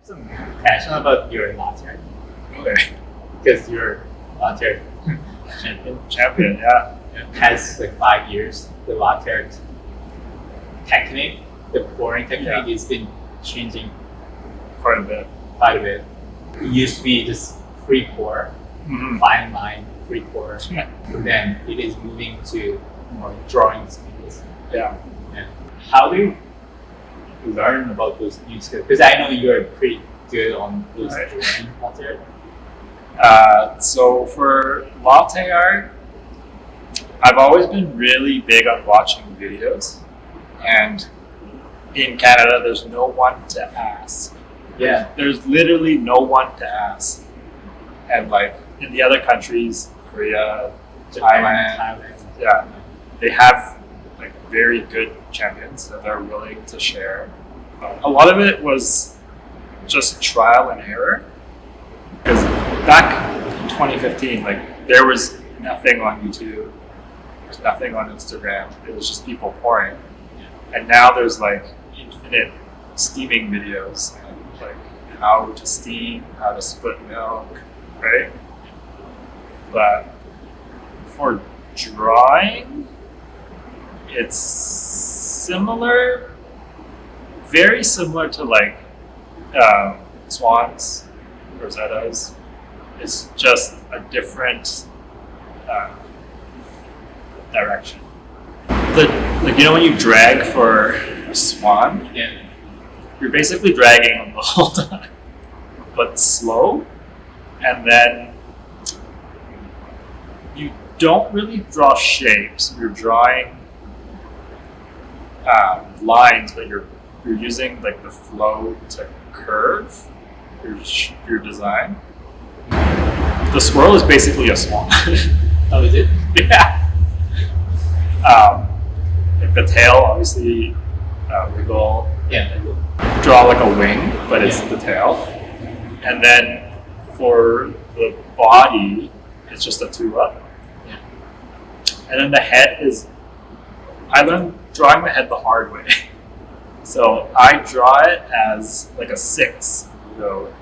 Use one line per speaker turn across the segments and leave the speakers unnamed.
some passion about your latte art
Okay.
because you're latte art champion.
Champion, yeah.
Has like 5 years. The latte art technique, the pouring technique, has been changing
Quite a bit.
quite a bit. It used to be just free pour,
Mm-hmm.
fine line, free pour.
Yeah.
Then it is moving to more drawing skills.
Yeah.
Yeah. How do you learn about those new skills? Because I know you're pretty good on those
Right.
drawing latte art.
So for latte art, I've always been really big on watching videos, and in Canada, there's no one to ask.
Yeah.
There's literally no one to ask, and like in the other countries, Korea, Thailand, yeah, they have like very good champions that they're willing to share. A lot of it was just trial and error, because back in 2015, like there was nothing on YouTube, there's nothing on Instagram. It was just people pouring, and now there's like infinite steaming videos and like how to steam, how to split milk, right? But for drawing, it's similar, very similar to like swans, rosettas. It's just a different direction. Like, you know, when you drag for a swan,
Yeah.
you're basically dragging them the whole time, but slow, and then you don't really draw shapes. You're drawing lines, but you're using like the flow to curve your design. The swirl is basically a swan.
Oh, is it?
Yeah. Like the tail, obviously, wiggle.
Yeah.
Draw like a wing, but it's the tail. And then for the body, it's just a tulip.
Yeah.
And then the head is, I learned drawing the head the hard way. So I draw it as like a 6, so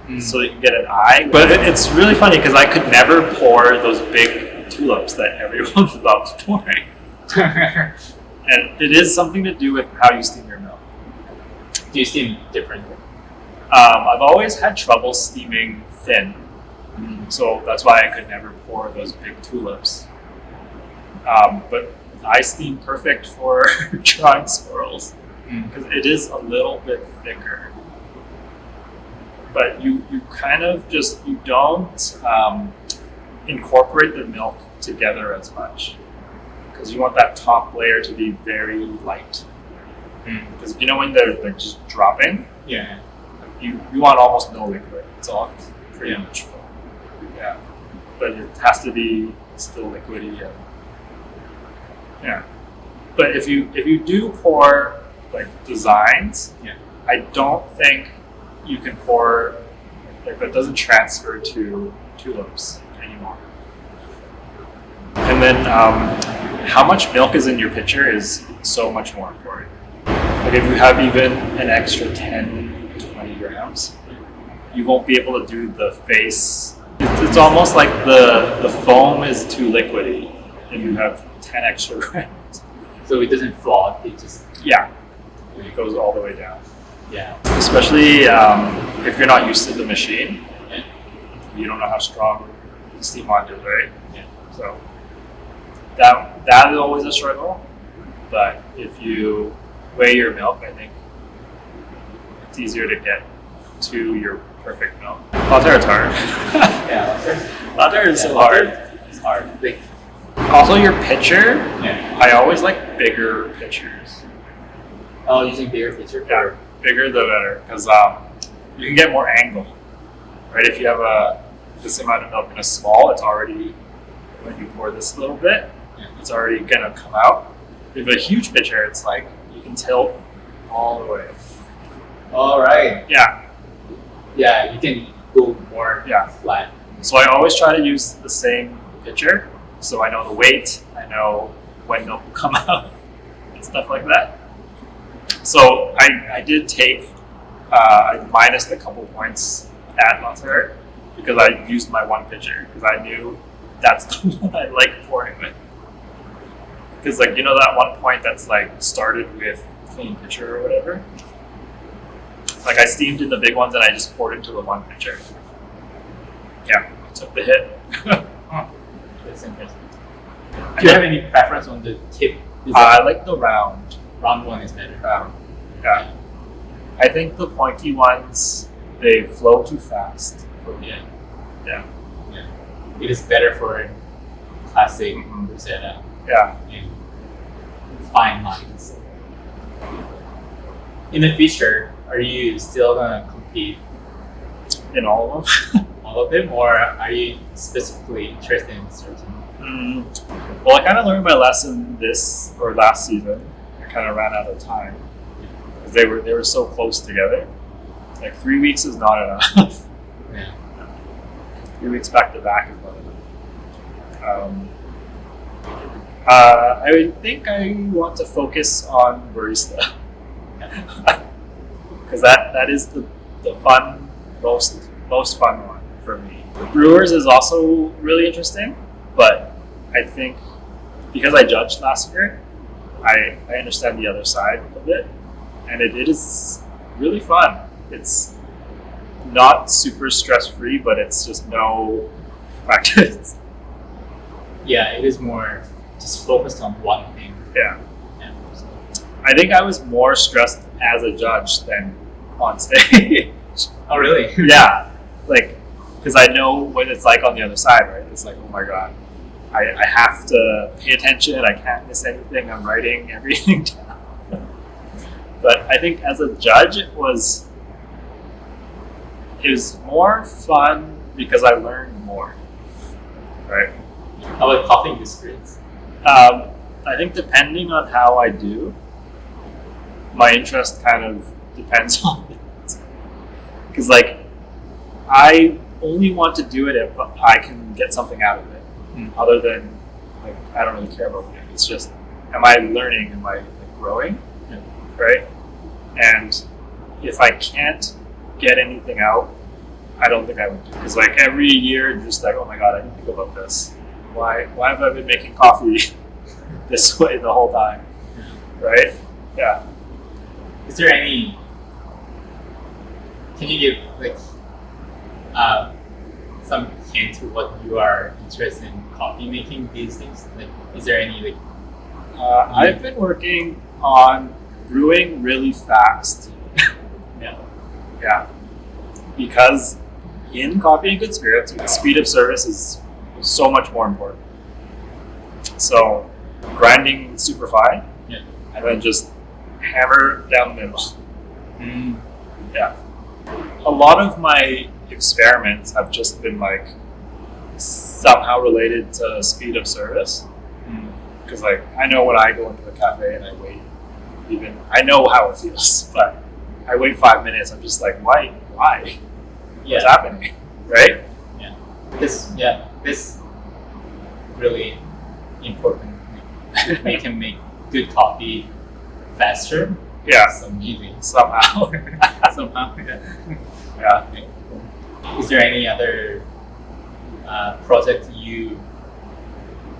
you can get an eye. But it's really funny because I could never pour those big tulips that everyone loves pouring. And it is something to do with how you steam your milk.
Do you steam differently?
I've always had trouble steaming thin, so that's why I could never pour those big tulips. But I steam perfect for drawing swirls because it is a little bit thicker. But you kind of just, you don't incorporate the milk together as much because you want that top layer to be very light. Because you know when they're like just dropping,
Yeah.
you want almost no liquid. It's all pretty much full. Yeah, but it has to be still liquidy. Yeah, but if you do pour like designs, I don't think you can pour like that doesn't transfer to tulips anymore. And then how much milk is in your pitcher is so much more important. Like if you have even an extra 10, 20 grams, you won't be able to do the face. It's almost like the foam is too liquidy if you have 10 extra grams.
So it doesn't flop. It just
It goes all the way down.
yeah.
Especially if you're not used to the machine, you don't know how strong the steam wand is, right?
Yeah.
So that is always a struggle. But if you weigh your milk, I think it's easier to get to your perfect milk. Latte art's hard.
Yeah.
Latte art is so hard.
It's hard. Like,
Also, your pitcher,
yeah.
I always like bigger pitchers.
Oh, using bigger pitcher for
Bigger the better, because you can get more angle, right? If you have this amount of milk in a small, it's already, when you pour this little bit, it's already gonna come out. If a huge pitcher, it's like you can tilt all the way.
All right.
Yeah.
Yeah, you can go more flat.
So I always try to use the same pitcher, so I know the weight, I know when milk will come out, and stuff like that. So I did take I minused a couple points at Latte Art because I used my one pitcher because I knew that's the one I like pouring with. Because like that 1 point that's like started with clean pitcher or whatever. Like I steamed in the big ones and I just poured into the one pitcher. Yeah, I took the hit.
That's interesting. Do you have any preference on the tip?
I like the round.
Round one is better.
Yeah. I think the pointy ones, they flow too fast.
Yeah.
Yeah.
It is better for classic Rosetta
Yeah.
and fine lines. In the future, are you still gonna compete
In all of them?
all of them, or are you specifically interested in certain?
Well, I kind of learned my lesson last season. I kind of ran out of time because they were so close together. Like 3 weeks is not enough.
Yeah.
3 weeks back to back is not enough. I think I want to focus on barista because that is the fun, most fun one for me. Brewers is also really interesting, but I think because I judged last year, I understand the other side of it, and it is really fun. It's not super stress-free, but it's just no practice.
Yeah, it is more just focused on one thing.
Yeah.
Yeah, so.
I think I was more stressed as a judge than on stage.
Oh, really?
Yeah. Like, because I know what it's like on the other side, right? It's like, oh my God, I have to pay attention. I can't miss anything. I'm writing everything down. But I think as a judge, it was more fun because I learned more, right?
How about coffee experience?
I think depending on how I do, my interest kind of depends on it. Because like, I only want to do it if I can get something out of it. Other than, like, I don't really care about it. It's just, am I learning? Am I like, growing?
Yeah.
Right? And if I can't get anything out, I don't think I would do it. Because like every year, you're just like, oh my God, I didn't think about this. Why have I been making coffee this way the whole time? Right? Yeah.
Is there any? Can you give like some hint to what you are interested in coffee making these days? Like, is there any like?
I've been working on brewing really fast.
Yeah.
Yeah. Because in coffee and good spirits, speed of service is so much more important. So grinding super fine,
Yeah.
and then just hammer down the middle. Yeah. A lot of my experiments have just been like somehow related to speed of service. Because like I know when I go into a cafe and I wait, I know how it feels, but I wait 5 minutes. I'm just like, why? What's happening? Right?
Yeah. This really important. We can make good coffee faster.
Yeah.
So easy.
Somehow.
Somehow.
Yeah.
Is there any other project you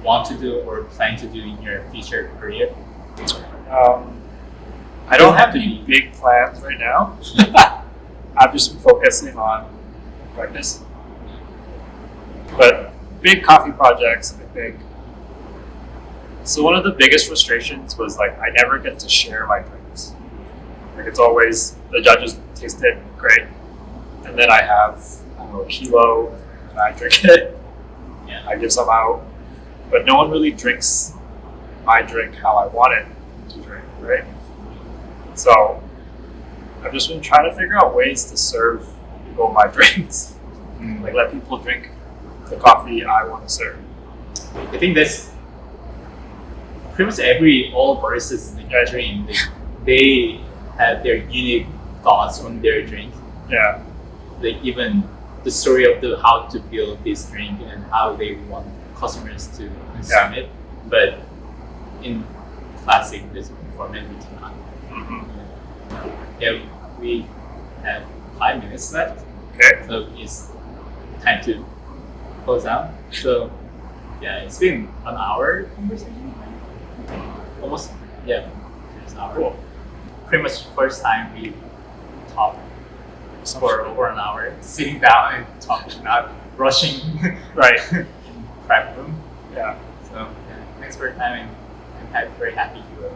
want to do or plan to do in your future career?
I don't have any big plans right now. I've just been focusing on practice. But big coffee projects, I think. So one of the biggest frustrations was like I never get to share my drinks. Like it's always the judges taste it great, and then I have a kilo and I drink it.
Yeah.
I give some out, but no one really drinks my drink how I want it to drink, right? So I've just been trying to figure out ways to serve people my drinks. Like let people drink the coffee I want to serve.
I think that's pretty much all baristas in their dream. They have their unique thoughts on their drink.
Yeah.
Like even the story of how to build this drink and how they want customers to consume it. But in classic this format we cannot. Yeah, we have 5 minutes left,
Okay.
so it's time to close down. So yeah, it's been an hour conversation, almost. Yeah, it's an hour.
Cool.
Pretty much first time we talked for over an hour, sitting down and talking, not rushing.
Right.
Prep room.
Yeah.
So yeah, thanks for your time, and I'm very happy to